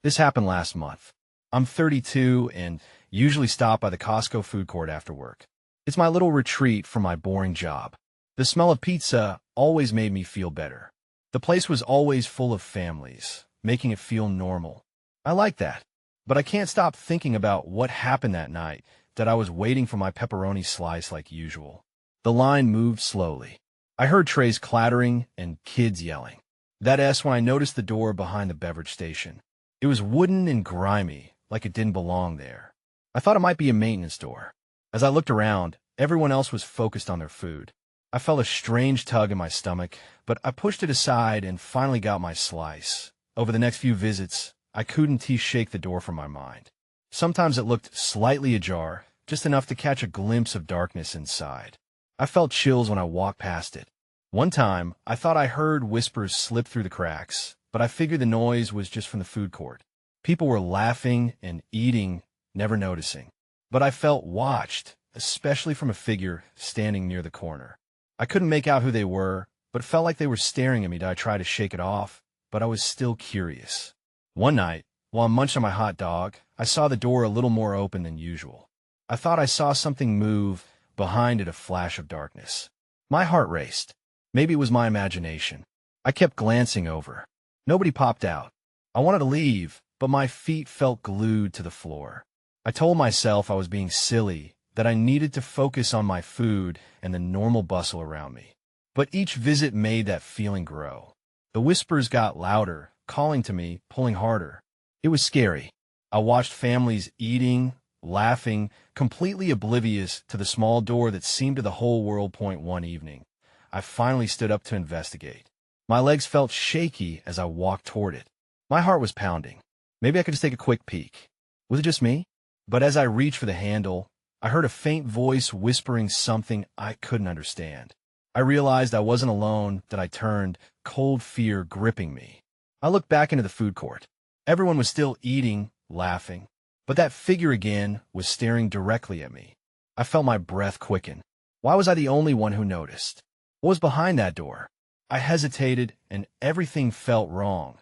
This happened last month. I'm 32 and usually stop by the Costco food court after work. It's my little retreat from my boring job. The smell of pizza always made me feel better. The place was always full of families, making it feel normal. I like that. But I can't stop thinking about what happened that night that I was waiting for my pepperoni slice like usual. The line moved slowly. I heard trays clattering and kids yelling. That's when I noticed the door behind the beverage station. It was wooden and grimy, like it didn't belong there. I thought it might be a maintenance door. As I looked around, everyone else was focused on their food. I felt a strange tug in my stomach, but I pushed it aside and finally got my slice. Over the next few visits, I couldn't shake the door from my mind. Sometimes it looked slightly ajar, just enough to catch a glimpse of darkness inside. I felt chills when I walked past it. One time, I thought I heard whispers slip through the cracks, but I figured the noise was just from the food court. People were laughing and eating, never noticing. But I felt watched, especially from a figure standing near the corner. I couldn't make out who they were, but it felt like they were staring at me. I tried to shake it off, but I was still curious. One night, while I'm munching on my hot dog, I saw the door a little more open than usual. I thought I saw something move, behind it a flash of darkness. My heart raced. Maybe it was my imagination. I kept glancing over. Nobody popped out. I wanted to leave, but my feet felt glued to the floor. I told myself I was being silly, that I needed to focus on my food and the normal bustle around me. But each visit made that feeling grow. The whispers got louder, calling to me, pulling harder. It was scary. I watched families eating, laughing, completely oblivious to the small door that seemed to the whole world. One evening, I finally stood up to investigate. My legs felt shaky as I walked toward it. My heart was pounding. Maybe I could just take a quick peek. Was it just me? But as I reached for the handle, I heard a faint voice whispering something I couldn't understand. I realized I wasn't alone, that I turned, cold fear gripping me. I looked back into the food court. Everyone was still eating, laughing, but that figure again was staring directly at me. I felt my breath quicken. Why was I the only one who noticed? What was behind that door? I hesitated, and everything felt wrong.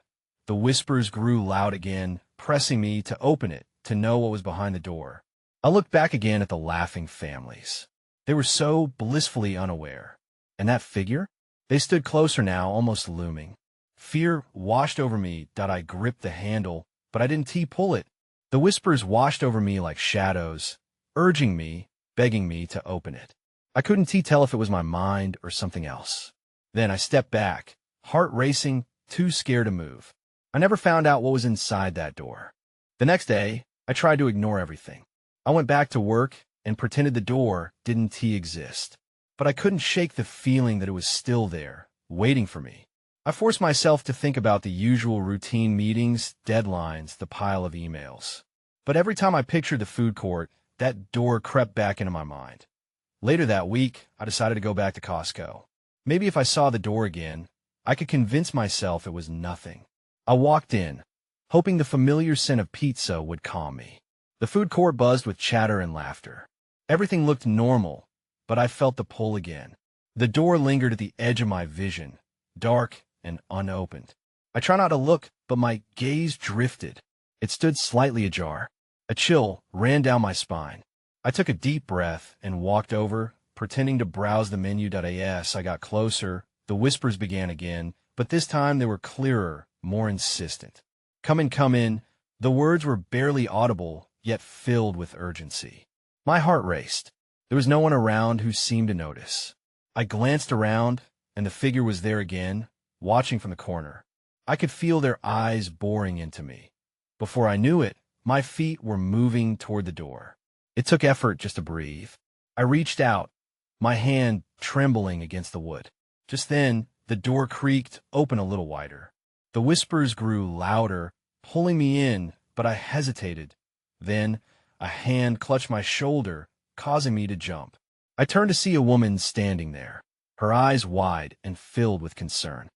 The whispers grew loud again, pressing me to open it, to know what was behind the door. I looked back again at the laughing families. They were so blissfully unaware. And that figure? They stood closer now, almost looming. Fear washed over me. I gripped the handle, but I didn't pull it. The whispers washed over me like shadows, urging me, begging me to open it. I couldn't tell if it was my mind or something else. Then I stepped back, heart racing, too scared to move. I never found out what was inside that door. The next day, I tried to ignore everything. I went back to work and pretended the door didn't exist. But I couldn't shake the feeling that it was still there, waiting for me. I forced myself to think about the usual routine meetings, deadlines, the pile of emails. But every time I pictured the food court, that door crept back into my mind. Later that week, I decided to go back to Costco. Maybe if I saw the door again, I could convince myself it was nothing. I walked in, hoping the familiar scent of pizza would calm me. The food court buzzed with chatter and laughter. Everything looked normal, but I felt the pull again. The door lingered at the edge of my vision, dark and unopened. I tried not to look, but my gaze drifted. It stood slightly ajar. A chill ran down my spine. I took a deep breath and walked over, pretending to browse the menu. As I got closer, the whispers began again, but this time they were clearer, more insistent. Come in, come in." The words were barely audible, yet filled with urgency. My heart raced. There was no one around who seemed to notice. I glanced around, and the figure was there again, watching from the corner. I could feel their eyes boring into me. Before I knew it, my feet were moving toward the door. It took effort just to breathe. I reached out, my hand trembling against the wood. Just then, the door creaked open a little wider. The whispers grew louder, pulling me in, but I hesitated. Then, a hand clutched my shoulder, causing me to jump. I turned to see a woman standing there, her eyes wide and filled with concern.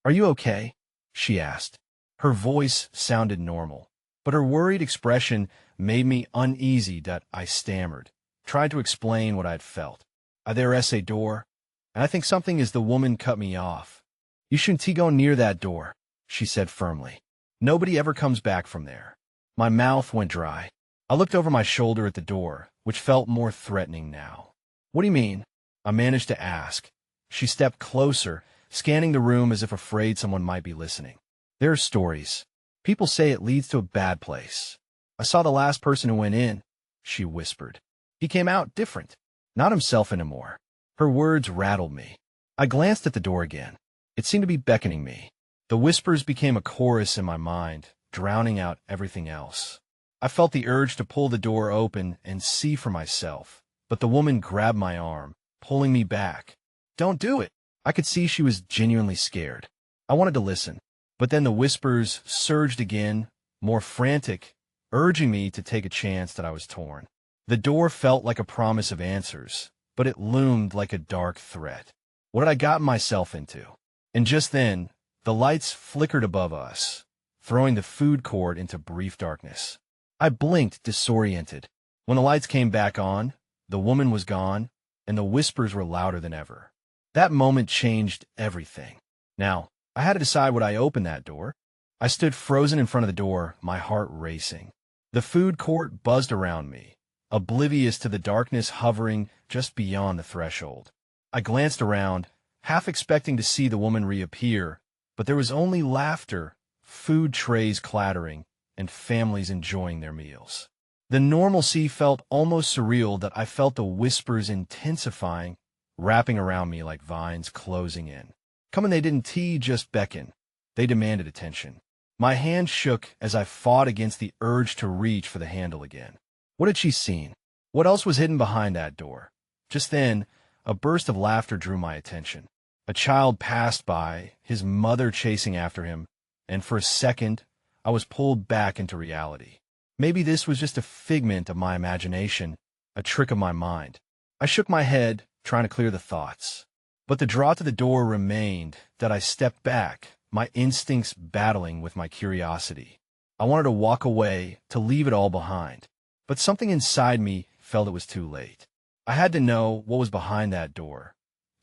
"Are you okay?" she asked. Her voice sounded normal, but her worried expression made me uneasy. I stammered, tried to explain what I'd felt. "There's a door, and I think something is." The woman cut me off. "You shouldn't go near that door," she said firmly. Nobody ever comes back from there. My mouth went dry. I looked over my shoulder at the door, which felt more threatening now. What do you mean? I managed to ask. She stepped closer, scanning the room as if afraid someone might be listening. There are stories. People say it leads to a bad place. I saw the last person who went in, she whispered. He came out different, not himself anymore. Her words rattled me. I glanced at the door again. It seemed to be beckoning me. The whispers became a chorus in my mind, drowning out everything else. I felt the urge to pull the door open and see for myself, but the woman grabbed my arm, pulling me back. Don't do it. I could see she was genuinely scared. I wanted to listen, but then the whispers surged again, more frantic, urging me to take a chance that I was torn. The door felt like a promise of answers, but it loomed like a dark threat. What had I gotten myself into? And just then, the lights flickered above us, throwing the food court into brief darkness. I blinked, disoriented. When the lights came back on, the woman was gone, and the whispers were louder than ever. That moment changed everything. Now, I had to decide would I open that door. I stood frozen in front of the door, my heart racing. The food court buzzed around me, oblivious to the darkness hovering just beyond the threshold. I glanced around, half expecting to see the woman reappear, but there was only laughter, food trays clattering, and families enjoying their meals. The normalcy felt almost surreal that I felt the whispers intensifying, wrapping around me like vines closing in. Coming they didn't just beckon. They demanded attention. My hand shook as I fought against the urge to reach for the handle again. What had she seen? What else was hidden behind that door? Just then, a burst of laughter drew my attention. A child passed by, his mother chasing after him, and for a second, I was pulled back into reality. Maybe this was just a figment of my imagination, a trick of my mind. I shook my head, trying to clear the thoughts. But the draw to the door remained, that I stepped back, my instincts battling with my curiosity. I wanted to walk away, to leave it all behind. But something inside me felt it was too late. I had to know what was behind that door.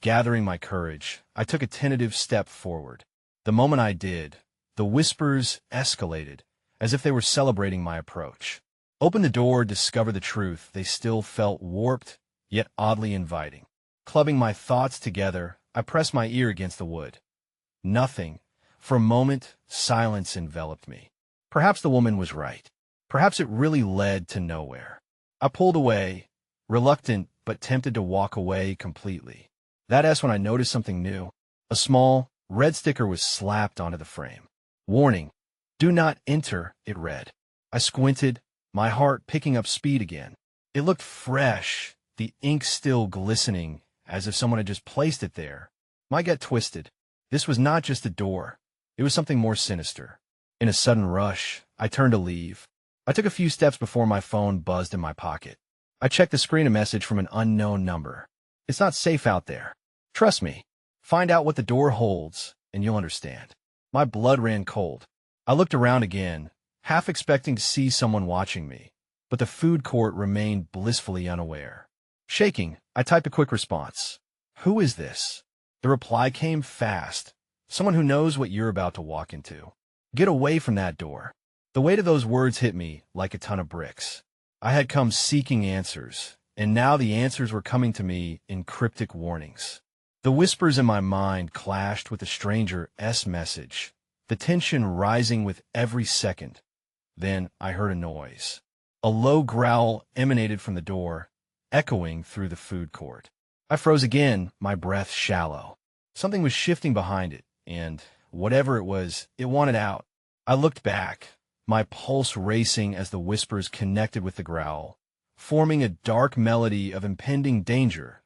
Gathering my courage, I took a tentative step forward. The moment I did, the whispers escalated, as if they were celebrating my approach. Open the door, discover the truth. They still felt warped, yet oddly inviting. Clubbing my thoughts together, I pressed my ear against the wood. Nothing. For a moment, silence enveloped me. Perhaps the woman was right. Perhaps it really led to nowhere. I pulled away, reluctant but tempted to walk away completely. That's when I noticed something new. A small, red sticker was slapped onto the frame. Warning, do not enter, it read. I squinted, my heart picking up speed again. It looked fresh, the ink still glistening, as if someone had just placed it there. My gut twisted. This was not just a door. It was something more sinister. In a sudden rush, I turned to leave. I took a few steps before my phone buzzed in my pocket. I checked the screen, a message from an unknown number. It's not safe out there. Trust me. Find out what the door holds, and you'll understand. My blood ran cold. I looked around again, half expecting to see someone watching me, but the food court remained blissfully unaware. Shaking, I typed a quick response. Who is this? The reply came fast. Someone who knows what you're about to walk into. Get away from that door. The weight of those words hit me like a ton of bricks. I had come seeking answers, and now the answers were coming to me in cryptic warnings. The whispers in my mind clashed with the stranger's message, the tension rising with every second. Then I heard a noise. A low growl emanated from the door, echoing through the food court. I froze again, my breath shallow. Something was shifting behind it, and whatever it was, it wanted out. I looked back, my pulse racing as the whispers connected with the growl, forming a dark melody of impending danger.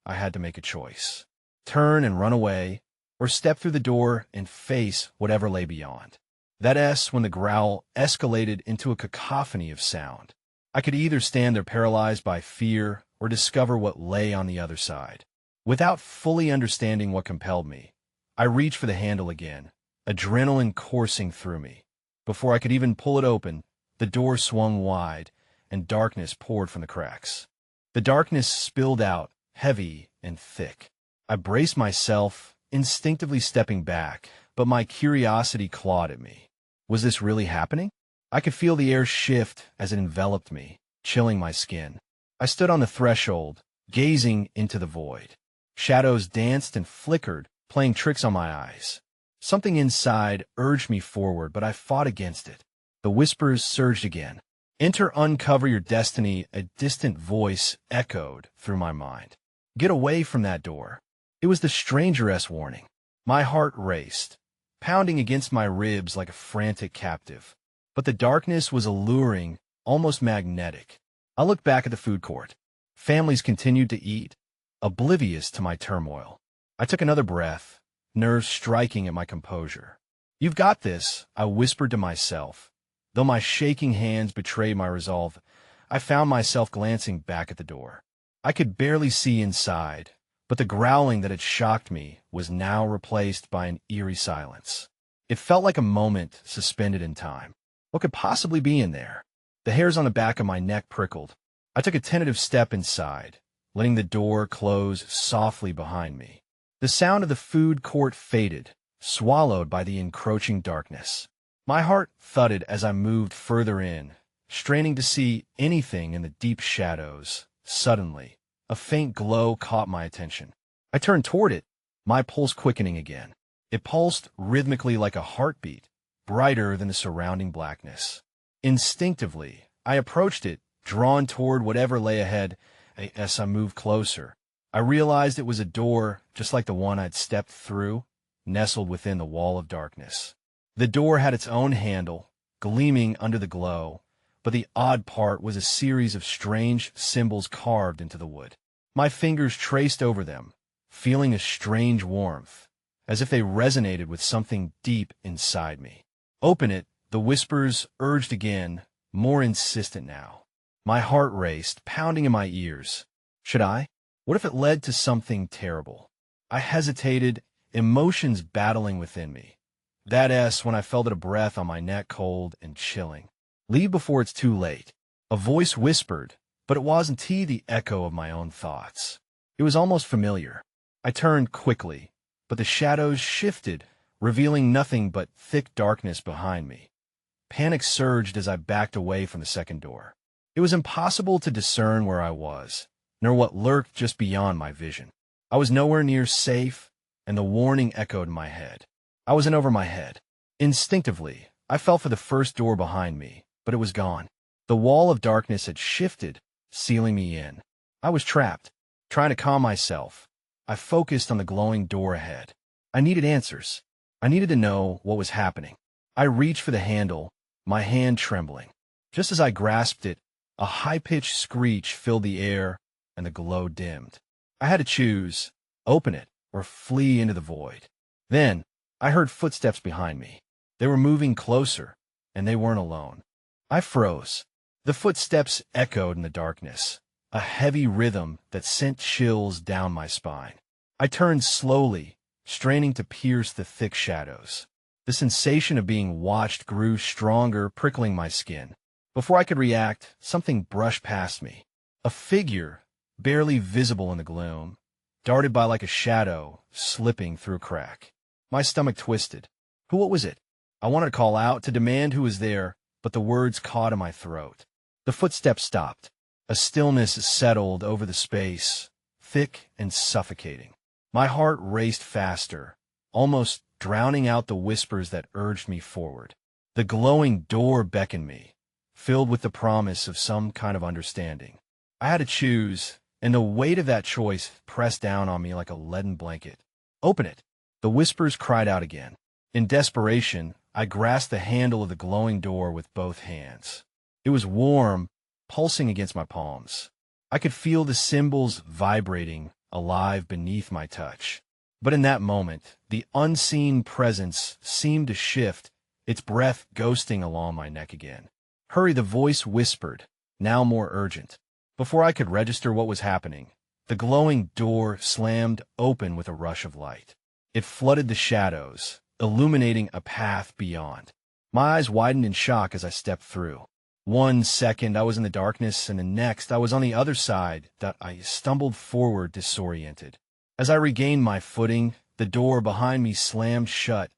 I had to make a choice. Turn and run away, or step through the door and face whatever lay beyond. That's when the growl escalated into a cacophony of sound. I could either stand there paralyzed by fear or discover what lay on the other side. Without fully understanding what compelled me, I reached for the handle again, adrenaline coursing through me. Before I could even pull it open, the door swung wide, and darkness poured from the cracks. The darkness spilled out, heavy and thick. I braced myself, instinctively stepping back, but my curiosity clawed at me. Was this really happening? I could feel the air shift as it enveloped me, chilling my skin. I stood on the threshold, gazing into the void. Shadows danced and flickered, playing tricks on my eyes. Something inside urged me forward, but I fought against it. The whispers surged again. "Enter, uncover your destiny," a distant voice echoed through my mind. "Get away from that door." It was the strangeress warning. My heart raced, pounding against my ribs like a frantic captive. But the darkness was alluring, almost magnetic. I looked back at the food court. Families continued to eat, oblivious to my turmoil. I took another breath, nerves striking at my composure. "You've got this," I whispered to myself. Though my shaking hands betrayed my resolve, I found myself glancing back at the door. I could barely see inside, but the growling that had shocked me was now replaced by an eerie silence. It felt like a moment suspended in time. What could possibly be in there? The hairs on the back of my neck prickled. I took a tentative step inside, letting the door close softly behind me. The sound of the food court faded, swallowed by the encroaching darkness. My heart thudded as I moved further in, straining to see anything in the deep shadows. Suddenly, a faint glow caught my attention. I turned toward it, my pulse quickening again. It pulsed rhythmically like a heartbeat, brighter than the surrounding blackness. Instinctively, I approached it, drawn toward whatever lay ahead. As I moved closer, I realized it was a door just like the one I'd stepped through, nestled within the wall of darkness. The door had its own handle, gleaming under the glow, but the odd part was a series of strange symbols carved into the wood. My fingers traced over them, feeling a strange warmth, as if they resonated with something deep inside me. "Open it," the whispers urged again, more insistent now. My heart raced, pounding in my ears. Should I? What if it led to something terrible? I hesitated, emotions battling within me. That's when I felt a breath on my neck, cold and chilling. "Leave before it's too late." A voice whispered, but it wasn't the echo of my own thoughts. It was almost familiar. I turned quickly, but the shadows shifted, revealing nothing but thick darkness behind me. Panic surged as I backed away from the second door. It was impossible to discern where I was, nor what lurked just beyond my vision. I was nowhere near safe, and the warning echoed in my head. I wasn't over my head. Instinctively, I felt for the first door behind me, but it was gone. The wall of darkness had shifted, sealing me in. I was trapped. Trying to calm myself, I focused on the glowing door ahead. I needed answers. I needed to know what was happening. I reached for the handle, my hand trembling. Just as I grasped it, a high-pitched screech filled the air, and the glow dimmed. I had to choose, open it or flee into the void. Then, I heard footsteps behind me. They were moving closer, and they weren't alone. I froze. The footsteps echoed in the darkness, a heavy rhythm that sent chills down my spine. I turned slowly, straining to pierce the thick shadows. The sensation of being watched grew stronger, prickling my skin. Before I could react, something brushed past me. A figure, barely visible in the gloom, darted by like a shadow, slipping through a crack. My stomach twisted. What was it? I wanted to call out, to demand who was there, but the words caught in my throat. The footsteps stopped. A stillness settled over the space, thick and suffocating. My heart raced faster, almost drowning out the whispers that urged me forward. The glowing door beckoned me, filled with the promise of some kind of understanding. I had to choose, and the weight of that choice pressed down on me like a leaden blanket. "Open it!" The whispers cried out again. In desperation, I grasped the handle of the glowing door with both hands. It was warm, pulsing against my palms. I could feel the symbols vibrating, alive beneath my touch. But in that moment, the unseen presence seemed to shift, its breath ghosting along my neck again. "Hurry," the voice whispered, now more urgent. Before I could register what was happening, the glowing door slammed open with a rush of light. It flooded the shadows, illuminating a path beyond. My eyes widened in shock as I stepped through. 1 second I was in the darkness, and the next I was on the other side. I stumbled forward, disoriented. As I regained my footing, the door behind me slammed shut,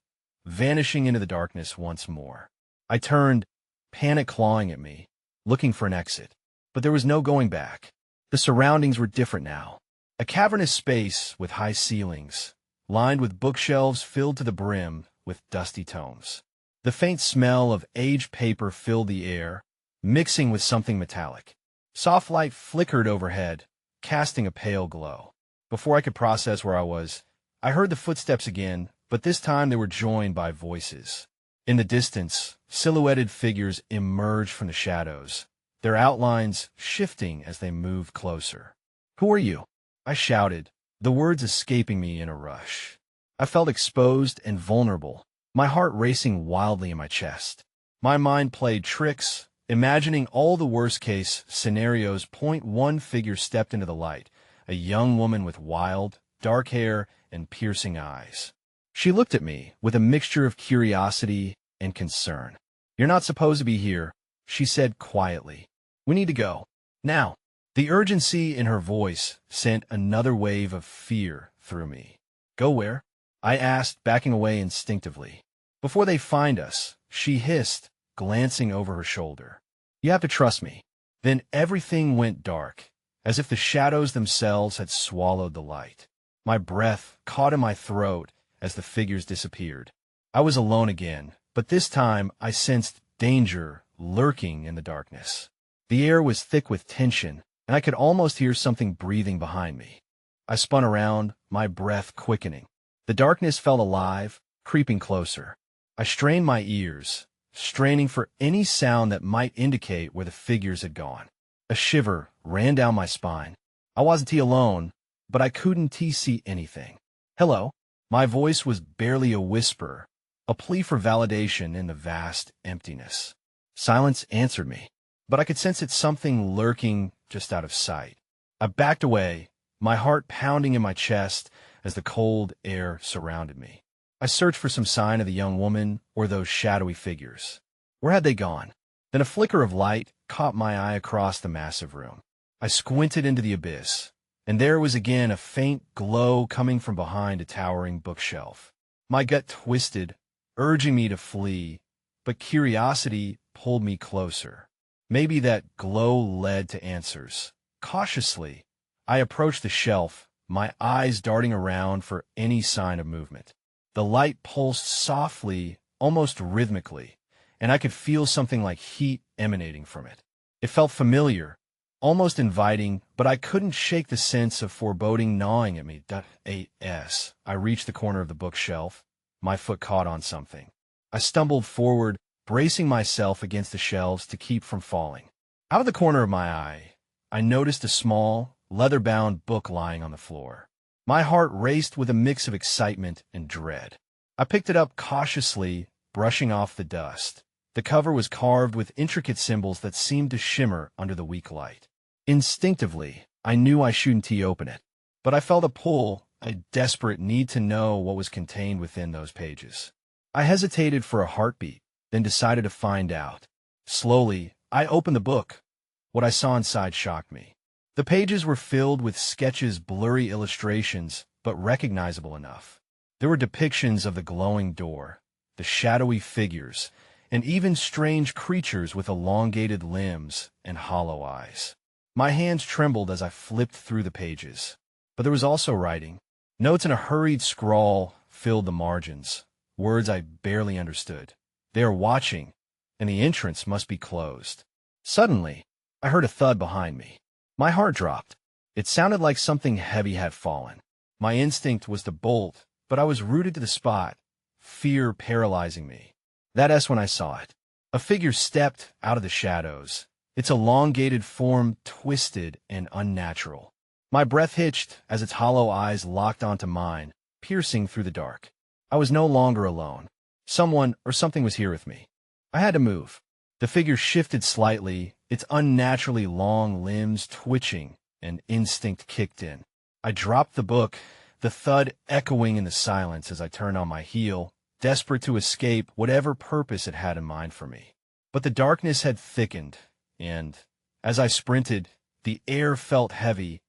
vanishing into the darkness once more. I turned, panic clawing at me, looking for an exit. But there was no going back. The surroundings were different now. A cavernous space with high ceilings, lined with bookshelves filled to the brim with dusty tomes. The faint smell of aged paper filled the air, mixing with something metallic. Soft light flickered overhead, casting a pale glow. Before I could process where I was, I heard the footsteps again, but this time they were joined by voices. In the distance, silhouetted figures emerged from the shadows, their outlines shifting as they moved closer. "Who are you?" I shouted, the words escaping me in a rush. I felt exposed and vulnerable, my heart racing wildly in my chest. My mind played tricks, imagining all the worst-case scenarios. One figure stepped into the light, a young woman with wild, dark hair and piercing eyes. She looked at me with a mixture of curiosity and concern. "You're not supposed to be here," she said quietly. "We need to go. Now." The urgency in her voice sent another wave of fear through me. "Go where?" I asked, backing away instinctively. "Before they find us," she hissed, glancing over her shoulder. "You have to trust me." Then everything went dark, as if the shadows themselves had swallowed the light. My breath caught in my throat as the figures disappeared. I was alone again, but this time I sensed danger lurking in the darkness. The air was thick with tension, and I could almost hear something breathing behind me. I spun around, my breath quickening. The darkness felt alive, creeping closer. I strained my ears, straining for any sound that might indicate where the figures had gone. A shiver ran down my spine. I wasn't alone, but I couldn't see anything. "Hello?" My voice was barely a whisper, a plea for validation in the vast emptiness. Silence answered me, but I could sense it something lurking just out of sight. I backed away, my heart pounding in my chest as the cold air surrounded me. I searched for some sign of the young woman or those shadowy figures. Where had they gone? Then a flicker of light caught my eye across the massive room. I squinted into the abyss, and there was again a faint glow coming from behind a towering bookshelf. My gut twisted, urging me to flee, but curiosity pulled me closer. Maybe that glow led to answers. Cautiously, I approached the shelf, my eyes darting around for any sign of movement. The light pulsed softly, almost rhythmically, and I could feel something like heat emanating from it. It felt familiar, almost inviting, but I couldn't shake the sense of foreboding gnawing at me. I reached the corner of the bookshelf, my foot caught on something. I stumbled forward, bracing myself against the shelves to keep from falling. Out of the corner of my eye, I noticed a small, leather-bound book lying on the floor. My heart raced with a mix of excitement and dread. I picked it up cautiously, brushing off the dust. The cover was carved with intricate symbols that seemed to shimmer under the weak light. Instinctively, I knew I shouldn't open it, but I felt a pull, a desperate need to know what was contained within those pages. I hesitated for a heartbeat, then decided to find out. Slowly, I opened the book. What I saw inside shocked me. The pages were filled with sketches, blurry illustrations, but recognizable enough. There were depictions of the glowing door, the shadowy figures, and even strange creatures with elongated limbs and hollow eyes. My hands trembled as I flipped through the pages. But there was also writing. Notes in a hurried scrawl filled the margins, words I barely understood. "They are watching, and the entrance must be closed." Suddenly, I heard a thud behind me. My heart dropped. It sounded like something heavy had fallen. My instinct was to bolt, but I was rooted to the spot, fear paralyzing me. That's when I saw it. A figure stepped out of the shadows, its elongated form twisted and unnatural. My breath hitched as its hollow eyes locked onto mine, piercing through the dark. I was no longer alone. Someone or something was here with me. I had to move. The figure shifted slightly, its unnaturally long limbs twitching, and instinct kicked in. I dropped the book, the thud echoing in the silence as I turned on my heel, desperate to escape whatever purpose it had in mind for me. But the darkness had thickened, and, as I sprinted, the air felt heavy,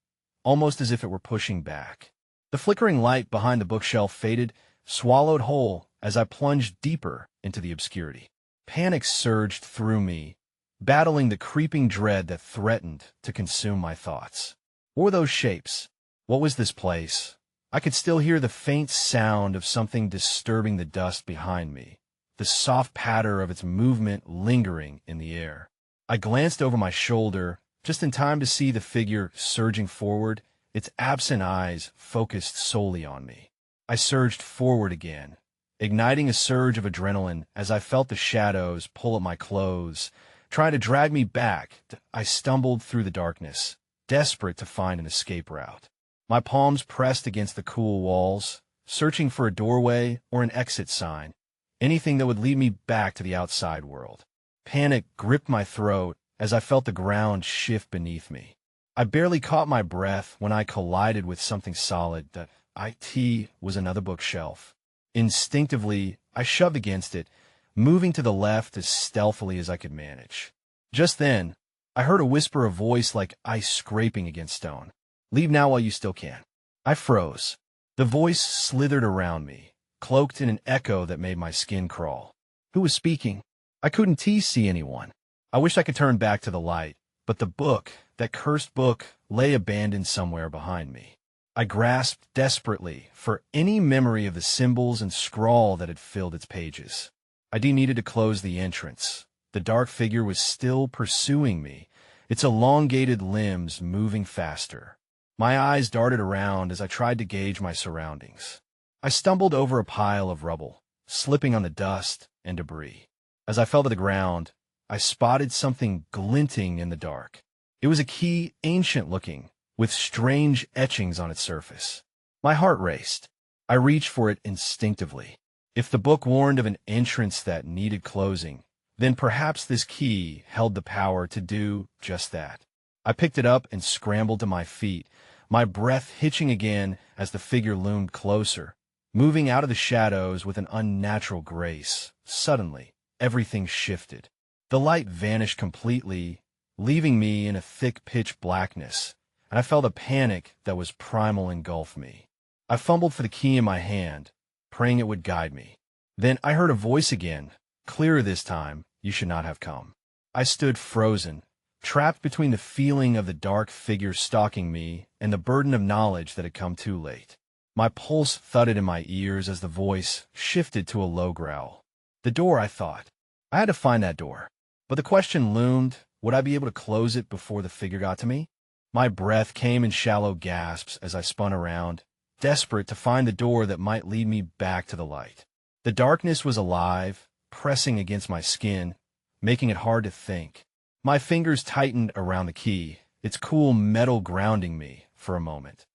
almost as if it were pushing back. The flickering light behind the bookshelf faded, swallowed whole, as I plunged deeper into the obscurity. Panic surged through me, battling the creeping dread that threatened to consume my thoughts. What were those shapes? What was this place? I could still hear the faint sound of something disturbing the dust behind me, the soft patter of its movement lingering in the air. I glanced over my shoulder, just in time to see the figure surging forward, its absent eyes focused solely on me. I surged forward again, igniting a surge of adrenaline as I felt the shadows pull at my clothes, trying to drag me back. I stumbled through the darkness, desperate to find an escape route. My palms pressed against the cool walls, searching for a doorway or an exit sign, anything that would lead me back to the outside world. Panic gripped my throat as I felt the ground shift beneath me. I barely caught my breath when I collided with something solid. The IT was another bookshelf. Instinctively, I shoved against it, moving to the left as stealthily as I could manage. Just then, I heard a whisper of voice like ice scraping against stone. "Leave now while you still can." I froze. The voice slithered around me, cloaked in an echo that made my skin crawl. Who was speaking? I couldn't see anyone. I wished I could turn back to the light, but the book, that cursed book, lay abandoned somewhere behind me. I grasped desperately for any memory of the symbols and scrawl that had filled its pages. I needed to close the entrance. The dark figure was still pursuing me, its elongated limbs moving faster. My eyes darted around as I tried to gauge my surroundings. I stumbled over a pile of rubble, slipping on the dust and debris. As I fell to the ground, I spotted something glinting in the dark. It was a key, ancient-looking, with strange etchings on its surface. My heart raced. I reached for it instinctively. If the book warned of an entrance that needed closing, then perhaps this key held the power to do just that. I picked it up and scrambled to my feet, my breath hitching again as the figure loomed closer, moving out of the shadows with an unnatural grace. Suddenly, everything shifted. The light vanished completely, leaving me in a thick pitch blackness, and I felt a panic that was primal engulf me. I fumbled for the key in my hand, praying it would guide me. Then I heard a voice again, clearer this time. "You should not have come." I stood frozen, trapped between the feeling of the dark figure stalking me and the burden of knowledge that had come too late. My pulse thudded in my ears as the voice shifted to a low growl. The door, I thought. I had to find that door. But the question loomed, would I be able to close it before the figure got to me? My breath came in shallow gasps as I spun around, desperate to find the door that might lead me back to the light. The darkness was alive, pressing against my skin, making it hard to think. My fingers tightened around the key, its cool metal grounding me for a moment.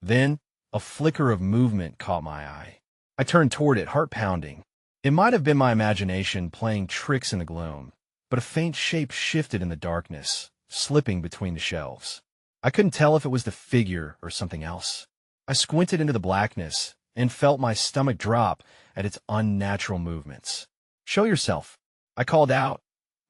Then, a flicker of movement caught my eye. I turned toward it, heart pounding. It might have been my imagination playing tricks in the gloom, but a faint shape shifted in the darkness, slipping between the shelves. I couldn't tell if it was the figure or something else. I squinted into the blackness and felt my stomach drop at its unnatural movements. "Show yourself," I called out,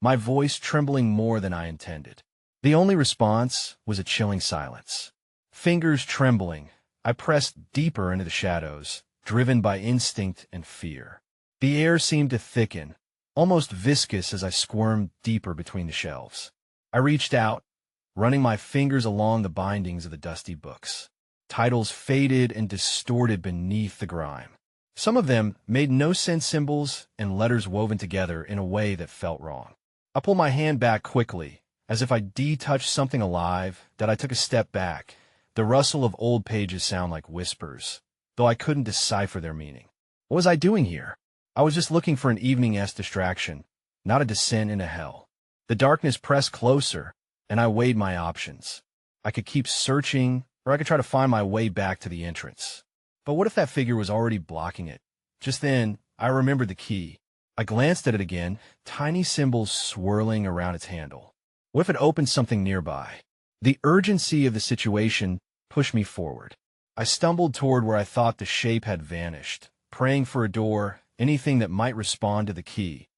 my voice trembling more than I intended. The only response was a chilling silence. Fingers trembling, I pressed deeper into the shadows, driven by instinct and fear. The air seemed to thicken, almost viscous as I squirmed deeper between the shelves. I reached out, running my fingers along the bindings of the dusty books. Titles faded and distorted beneath the grime. Some of them made no-sense symbols and letters woven together in a way that felt wrong. I pulled my hand back quickly, as if I touched something alive, that I took a step back. The rustle of old pages sound like whispers, though I couldn't decipher their meaning. What was I doing here? I was just looking for an evening-esque distraction, not a descent into hell. The darkness pressed closer, and I weighed my options. I could keep searching, or I could try to find my way back to the entrance. But what if that figure was already blocking it? Just then, I remembered the key. I glanced at it again, tiny symbols swirling around its handle. What if it opened something nearby? The urgency of the situation pushed me forward. I stumbled toward where I thought the shape had vanished, praying for a door, anything that might respond to the key.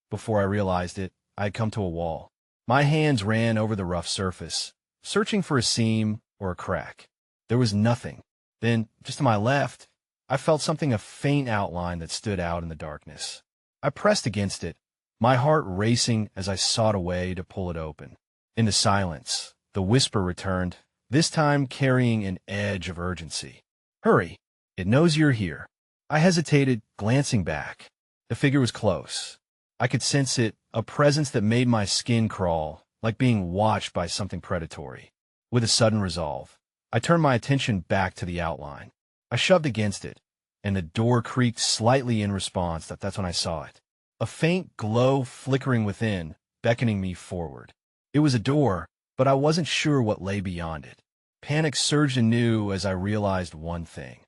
Before I realized it, I had come to a wall. My hands ran over the rough surface, searching for a seam or a crack. There was nothing. Then, just to my left, I felt something, a faint outline that stood out in the darkness. I pressed against it, my heart racing as I sought a way to pull it open. In the silence, the whisper returned, this time carrying an edge of urgency. Hurry, it knows you're here. I hesitated, glancing back. The figure was close. I could sense it, a presence that made my skin crawl, like being watched by something predatory. With a sudden resolve, I turned my attention back to the outline. I shoved against it, and the door creaked slightly in response. That's when I saw it. A faint glow flickering within, beckoning me forward. It was a door, but I wasn't sure what lay beyond it. Panic surged anew as I realized one thing.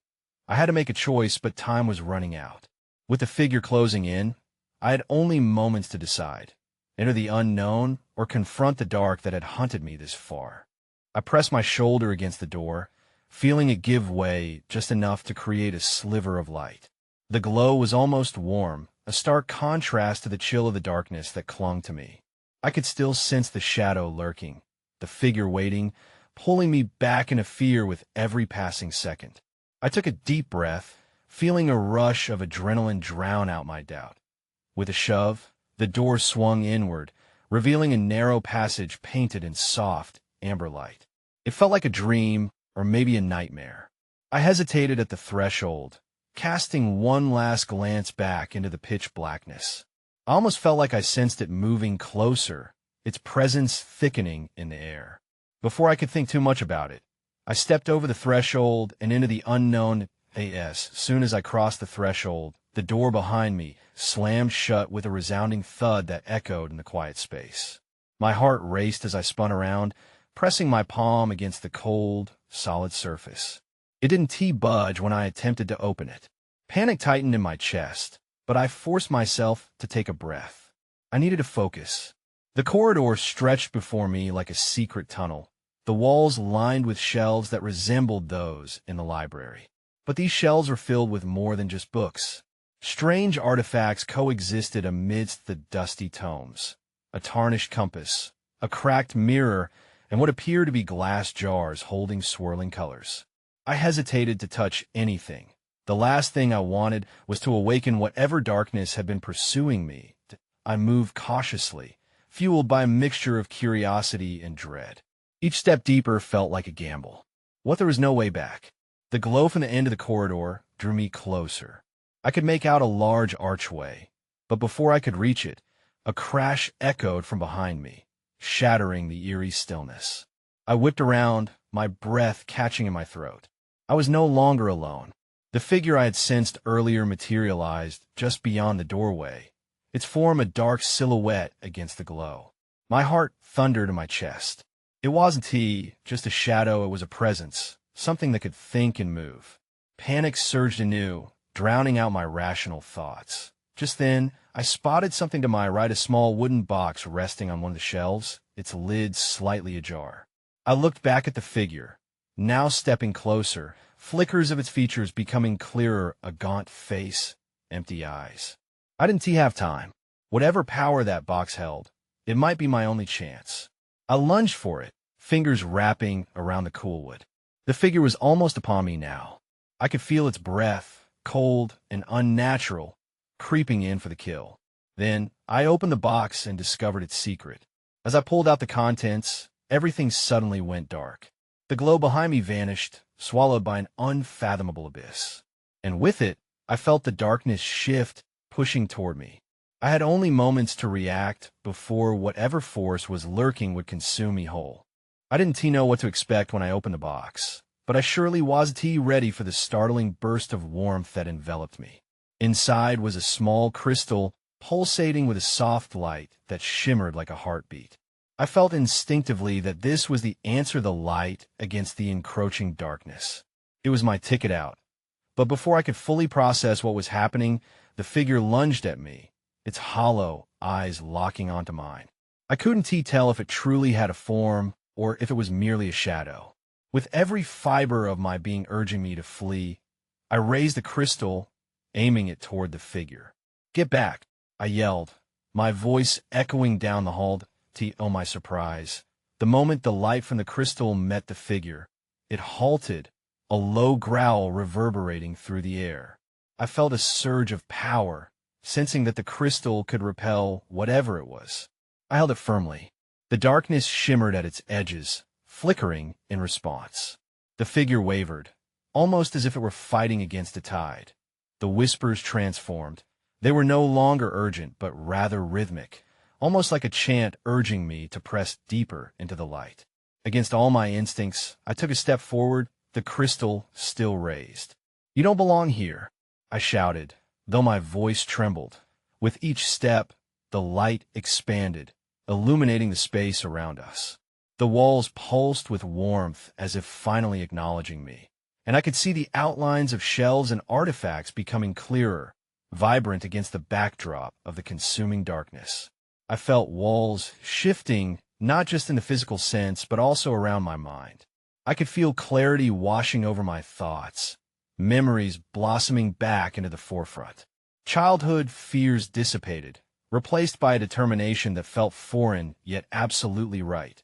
I had to make a choice, but time was running out. With the figure closing in, I had only moments to decide. Enter the unknown or confront the dark that had hunted me this far. I pressed my shoulder against the door, feeling it give way just enough to create a sliver of light. The glow was almost warm, a stark contrast to the chill of the darkness that clung to me. I could still sense the shadow lurking, the figure waiting, pulling me back into fear with every passing second. I took a deep breath, feeling a rush of adrenaline drown out my doubt. With a shove, the door swung inward, revealing a narrow passage painted in soft, amber light. It felt like a dream, or maybe a nightmare. I hesitated at the threshold, casting one last glance back into the pitch blackness. I almost felt like I sensed it moving closer, its presence thickening in the air. Before I could think too much about it, I stepped over the threshold and into the unknown. Soon as I crossed the threshold, the door behind me slammed shut with a resounding thud that echoed in the quiet space. My heart raced as I spun around, pressing my palm against the cold, solid surface. It didn't budge when I attempted to open it. Panic tightened in my chest, but I forced myself to take a breath. I needed to focus. The corridor stretched before me like a secret tunnel, the walls lined with shelves that resembled those in the library. But these shelves were filled with more than just books. Strange artifacts coexisted amidst the dusty tomes. A tarnished compass, a cracked mirror, and what appeared to be glass jars holding swirling colors. I hesitated to touch anything. The last thing I wanted was to awaken whatever darkness had been pursuing me. I moved cautiously, fueled by a mixture of curiosity and dread. Each step deeper felt like a gamble. What there was no way back. The glow from the end of the corridor drew me closer. I could make out a large archway, but before I could reach it, a crash echoed from behind me, shattering the eerie stillness. I whipped around, my breath catching in my throat. I was no longer alone. The figure I had sensed earlier materialized just beyond the doorway, its form a dark silhouette against the glow. My heart thundered in my chest. It wasn't he, just a shadow. It was a presence, something that could think and move. Panic surged anew, drowning out my rational thoughts. Just then, I spotted something to my right, a small wooden box resting on one of the shelves, its lid slightly ajar. I looked back at the figure, now stepping closer, flickers of its features becoming clearer, a gaunt face, empty eyes. I didn't have time. Whatever power that box held, it might be my only chance. I lunged for it, fingers wrapping around the cool wood. The figure was almost upon me now. I could feel its breath, cold and unnatural, creeping in for the kill. Then, I opened the box and discovered its secret. As I pulled out the contents, everything suddenly went dark. The glow behind me vanished, swallowed by an unfathomable abyss. And with it, I felt the darkness shift, pushing toward me. I had only moments to react before whatever force was lurking would consume me whole. I didn't know what to expect when I opened the box, but I surely wasn't ready for the startling burst of warmth that enveloped me. Inside was a small crystal, pulsating with a soft light that shimmered like a heartbeat. I felt instinctively that this was the answer, the light against the encroaching darkness. It was my ticket out. But before I could fully process what was happening, the figure lunged at me, its hollow eyes locking onto mine. I couldn't tell if it truly had a form or if it was merely a shadow. With every fiber of my being urging me to flee, I raised the crystal, aiming it toward the figure. "Get back," I yelled, my voice echoing down the hall. Oh, my surprise. The moment the light from the crystal met the figure, it halted, a low growl reverberating through the air. I felt a surge of power, sensing that the crystal could repel whatever it was. I held it firmly. The darkness shimmered at its edges, flickering in response. The figure wavered, almost as if it were fighting against the tide. The whispers transformed. They were no longer urgent, but rather rhythmic, almost like a chant urging me to press deeper into the light. Against all my instincts, I took a step forward, the crystal still raised. "You don't belong here," I shouted, though my voice trembled. With each step, the light expanded, illuminating the space around us. The walls pulsed with warmth as if finally acknowledging me, and I could see the outlines of shelves and artifacts becoming clearer, vibrant against the backdrop of the consuming darkness. I felt walls shifting, not just in the physical sense, but also around my mind. I could feel clarity washing over my thoughts, memories blossoming back into the forefront. Childhood fears dissipated, replaced by a determination that felt foreign yet absolutely right.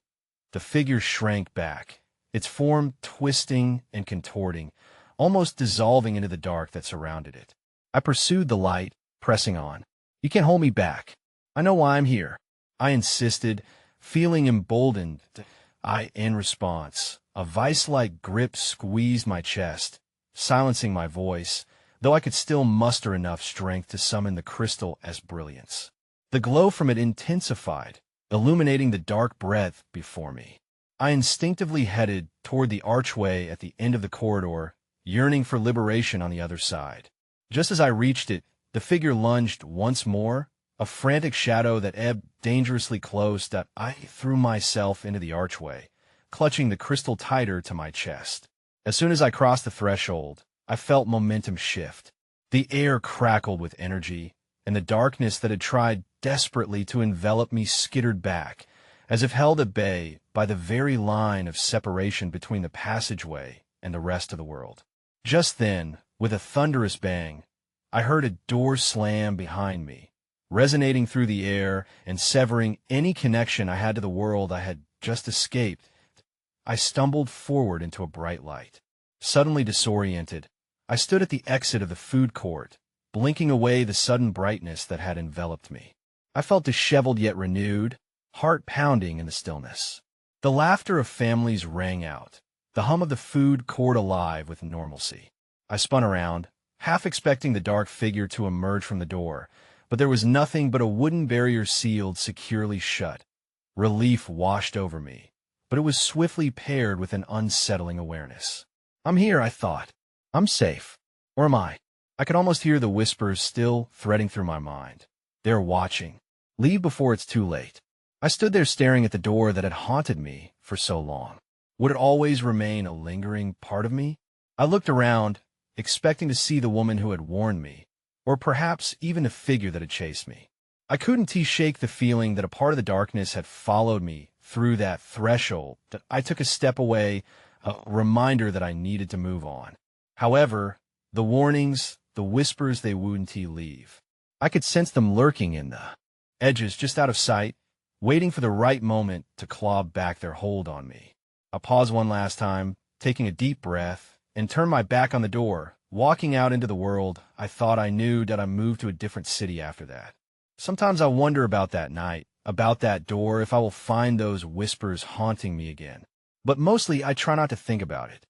The figure shrank back, its form twisting and contorting, almost dissolving into the dark that surrounded it. I pursued the light, pressing on. "You can't hold me back. I know why I'm here," I insisted, feeling emboldened. In response, a vice-like grip squeezed my chest, silencing my voice, though I could still muster enough strength to summon the crystal as brilliance. The glow from it intensified, illuminating the dark breadth before me. I instinctively headed toward the archway at the end of the corridor, yearning for liberation on the other side. Just as I reached it, the figure lunged once more, a frantic shadow that ebbed dangerously close. I threw myself into the archway, clutching the crystal tighter to my chest. As soon as I crossed the threshold, I felt momentum shift. The air crackled with energy, and the darkness that had tried desperately to envelop me skittered back, as if held at bay by the very line of separation between the passageway and the rest of the world. Just then, with a thunderous bang, I heard a door slam behind me, resonating through the air and severing any connection I had to the world I had just escaped. I stumbled forward into a bright light. Suddenly disoriented, I stood at the exit of the food court, blinking away the sudden brightness that had enveloped me. I felt disheveled yet renewed, heart pounding in the stillness. The laughter of families rang out, the hum of the food court alive with normalcy. I spun around, half expecting the dark figure to emerge from the door, but there was nothing but a wooden barrier sealed securely shut. Relief washed over me, but it was swiftly paired with an unsettling awareness. "I'm here," I thought. "I'm safe. Or am I?" I could almost hear the whispers still threading through my mind. "They're watching. Leave before it's too late." I stood there staring at the door that had haunted me for so long. Would it always remain a lingering part of me? I looked around, expecting to see the woman who had warned me, or perhaps even the figure that had chased me. I couldn't shake the feeling that a part of the darkness had followed me through that threshold, that I took a step away, a reminder that I needed to move on. However, the warnings, the whispers, they wouldn't leave. I could sense them lurking in the edges just out of sight, waiting for the right moment to claw back their hold on me. I paused one last time, taking a deep breath, and turned my back on the door, walking out into the world. I thought I knew that I moved to a different city after that. Sometimes I wonder about that night, about that door, if I will find those whispers haunting me again. But mostly I try not to think about it.